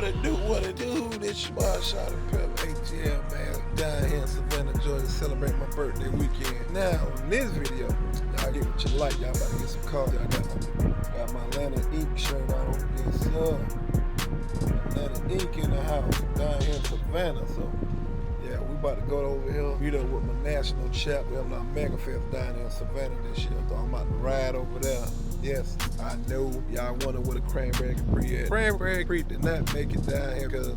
What it do? This your boy Shot and Pep ATL, man. Down here in Savannah, Georgia, celebrating my birthday weekend. Now, in this video, y'all get what you like. Y'all about to get some cards. I got my Atlanta Ink shirt on. Yes, sir. Atlanta Ink in the house. Down here in Savannah, so yeah, we about to go over here, meet up with my national chap. We have our mega fest down here in Savannah this year, so I'm about to ride over there. Yes, I know y'all wonder where the Cranberry Capri at. Cranberry Capri did not make it down here because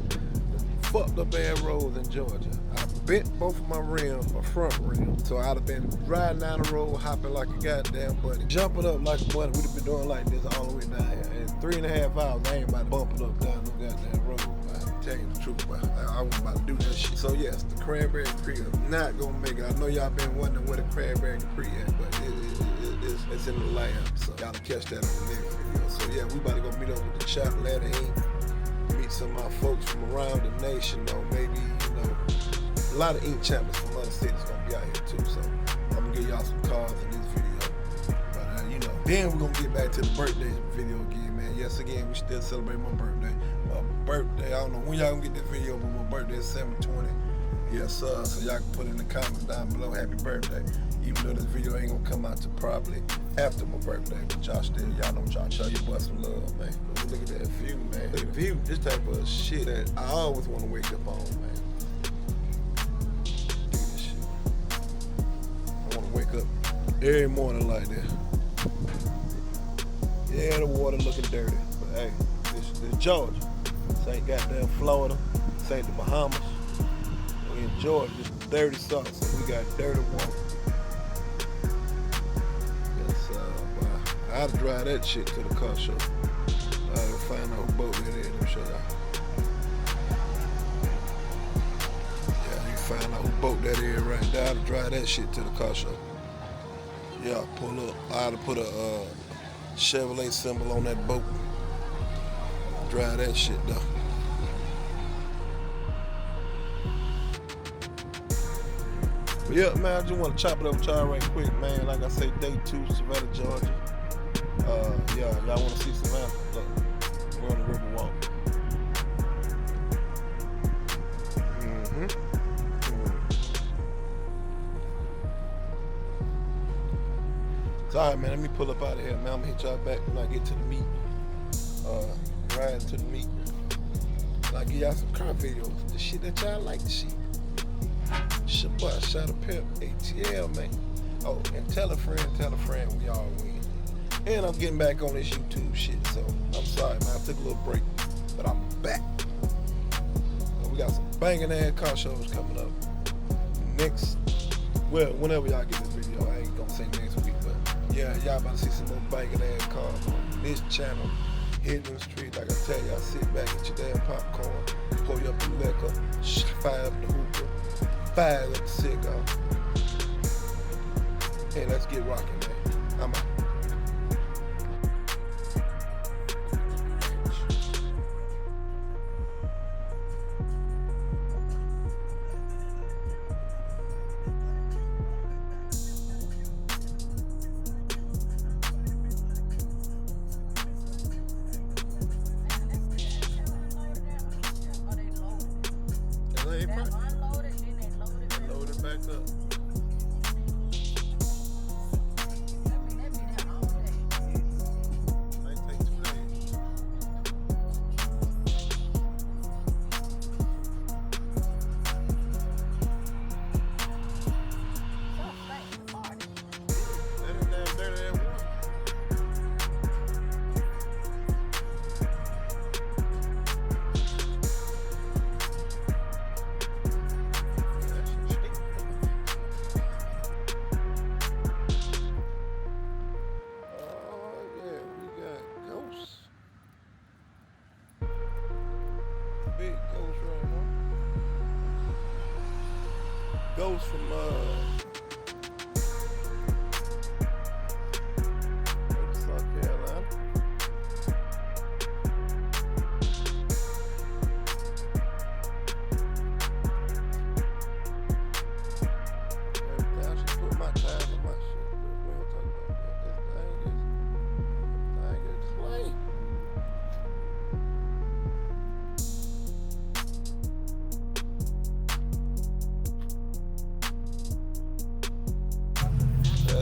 fucked up bad roads in Georgia. I bent both of my rims, my front rim, so I'd have been riding down the road, hopping like a goddamn bunny, jumping up like a bunny. We'd have been doing like this all the way down here. In 3.5 hours, I ain't about to bumping up down no goddamn road. I'm telling you the truth, but I wasn't about to do that shit. So yes, the Cranberry Capri is not gonna make it. I know y'all been wondering where the Cranberry Capri at, but it's in the lab, so y'all catch that on the next video. So yeah, we about to go meet up with the chap, Atlanta Ink, meet some of my folks from around the nation, or maybe, a lot of ink champions from other cities gonna be out here too. So I'm gonna give y'all some cards in this video. But then we're gonna get back to the birthday video again, man. Yes, again, we still celebrate my birthday. I don't know when y'all gonna get this video, but my birthday is 7/20. Yes, sir. So y'all can put in the comments down below, happy birthday. Even though this video ain't gonna come out till probably after my birthday, but y'all know y'all show your boy some love, man. Look at that view, man. Look at the view. This type of shit that I always want to wake up on, man. Look at this shit. I want to wake up every morning like that. Yeah, the water looking dirty, but hey, this Georgia. This ain't goddamn Florida. This ain't the Bahamas. We in Georgia, just dirty sauce, so we got dirty water. I had to drive that shit to the car show. I had to find out who boat that is. Let me show y'all. Yeah, you find out who boat that is right there. I had to drive that shit to the car show. Yeah, pull up. I had to put a Chevrolet symbol on that boat. Drive that shit though. But yeah, man, I just want to chop it up with y'all right quick, man. Like I say, day 2, Savannah, Georgia. Yeah, y'all want to see Savannah? Look, we're on the river walk. So, all right, man, let me pull up out of here, man. I'm gonna hit y'all back when I get to the meet. Riding to the meet. And I give y'all some car videos, the shit that y'all like to see. It's your boy, Shot and Pep ATL, man. Oh, and tell a friend, we all win. And I'm getting back on this YouTube shit, so I'm sorry, man. I took a little break, but I'm back. We got some banging ass car shows coming up whenever y'all get this video. I ain't gonna say next week, but yeah, y'all about to see some more banging ass cars on this channel. Hitting the street, like I tell y'all, sit back, get your damn popcorn, pour you up the liquor, fire up the hookah, fire up the cigar. Hey, let's get rocking, man. I'm out. Load it back up. Big ghost right now. Ghost from South Carolina. Every time she put my time in my shit, we don't talk about that. This thing is lame.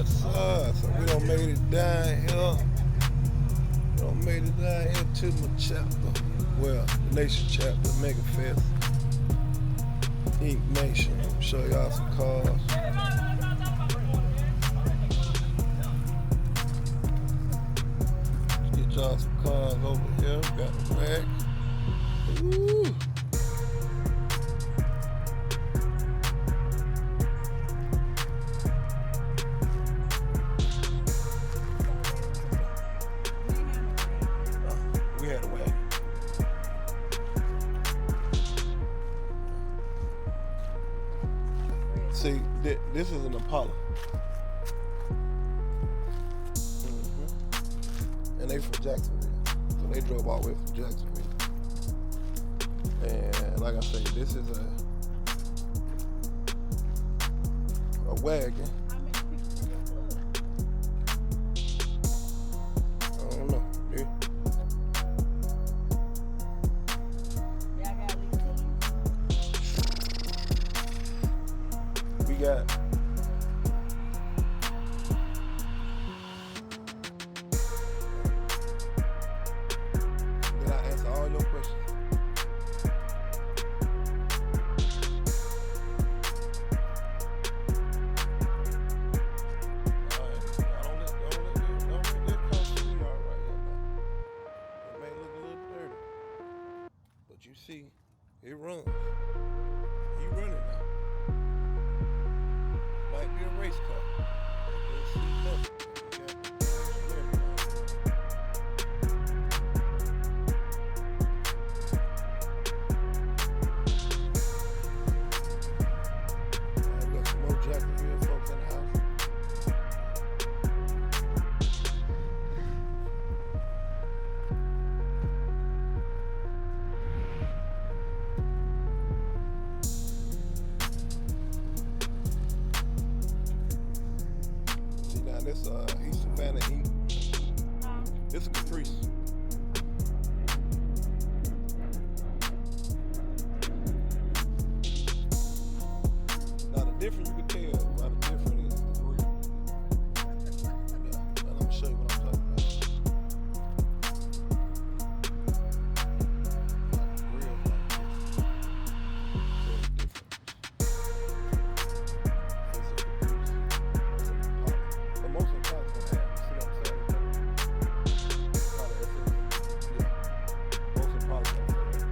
Yes, sir. So we done made it down here. We done made it down here to my chapter. Well, the Nation chapter, Mega Fest. Ink Nation. I'll show y'all some cars. Let's get y'all some cars over here. Got the wag. Woo! We had a wag. See, this is an Impala. And they from Jacksonville. So they drove all the way from Jacksonville. And like I say, this is a wagon. I don't know. Yeah. We got Did I answer all your questions? Don't let that cost too hard right here now. It may look a little dirty, but you see, it runs. You running now. Might be a race car. Let's see nothing. We got some more Jacksonville folks in the house. See now this he's Savannah ink. This is Caprice. Now the difference you can tell by the difference is the grill. Yeah, and I'm gonna show you what I'm talking about. Like the grill like this. Tell the difference. This is a Caprice. This is an Impala. But most of the cars gonna have, you see what I'm saying? Impala SS. Yeah. Most Impalas gonna have that.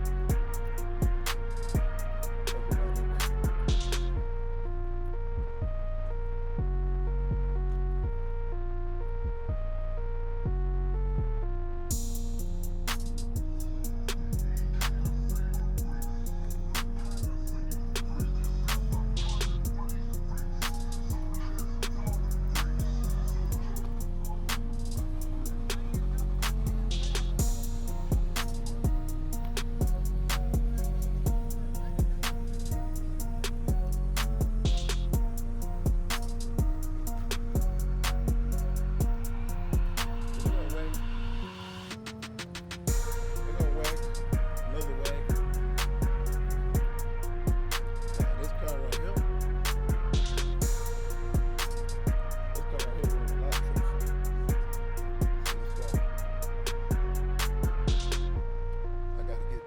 Look what I did.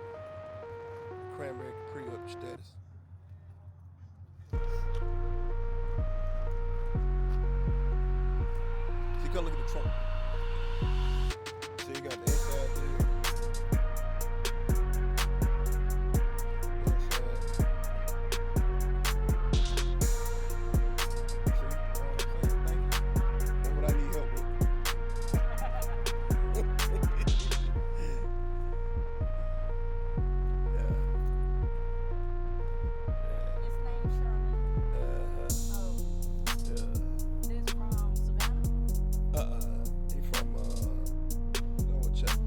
Cranberry Capri up status. See, come look at the trunk. See, you got the inside there. The inside. See, you know what I'm saying? Thank you. That's what I need help with. He from, check.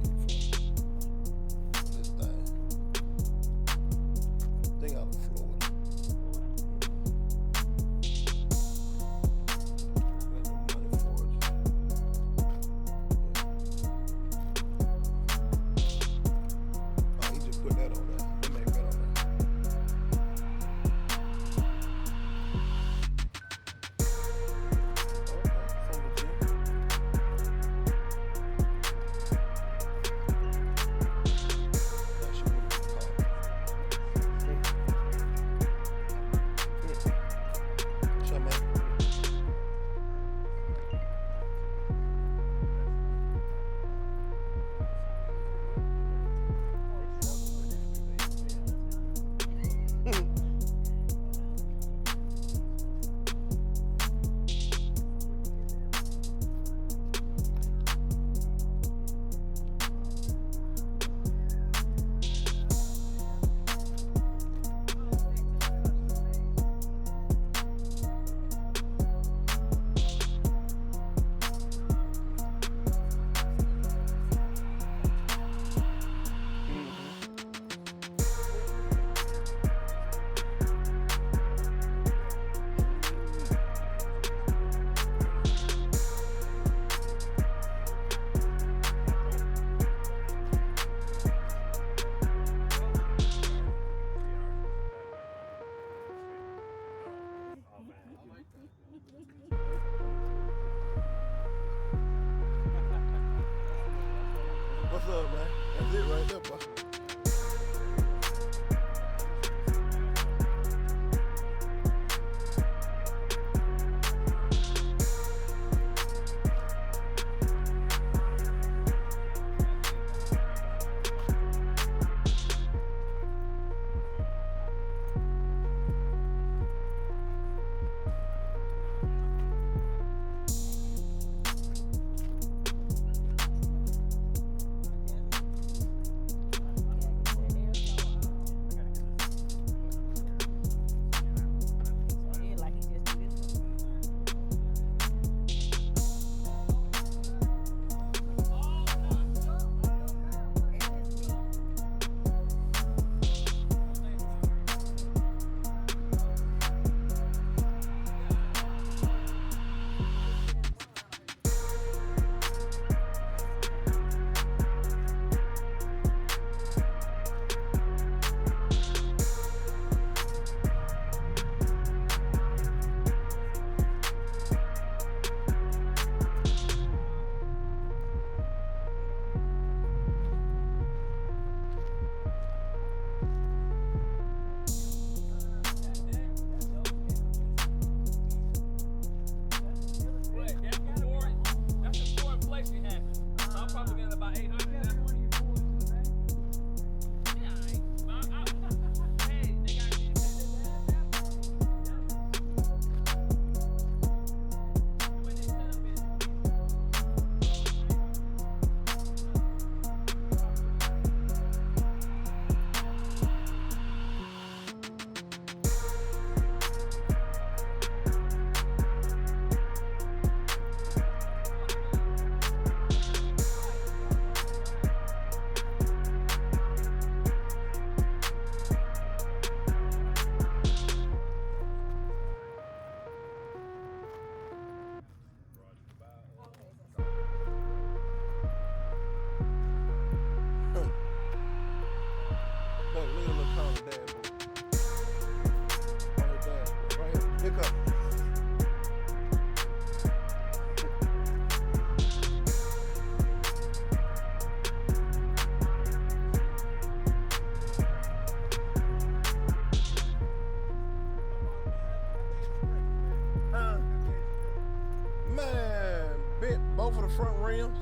both of the front rims.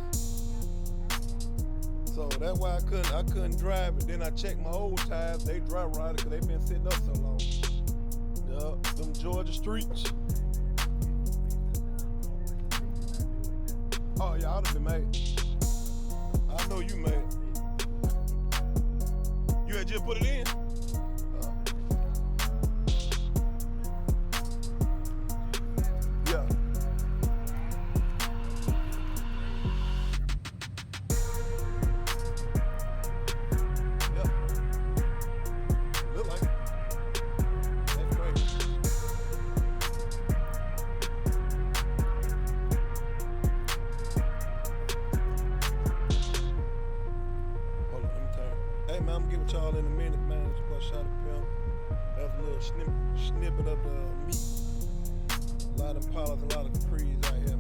So that's why I couldn't drive it. Then I checked my old tires, they dry rotted because they been sitting up so long. Yup, them Georgia streets. Oh yeah, I'd have been made. I know you made. You had just put it in? Yeah. Yeah. Look like it. That's crazy. Hold on, let me turn. Hey man, I'm gonna get with y'all in a minute, man. It's about Shot of Pimp. That's a little snippet of the meat. A lot of Impalas, a lot of Capris out here.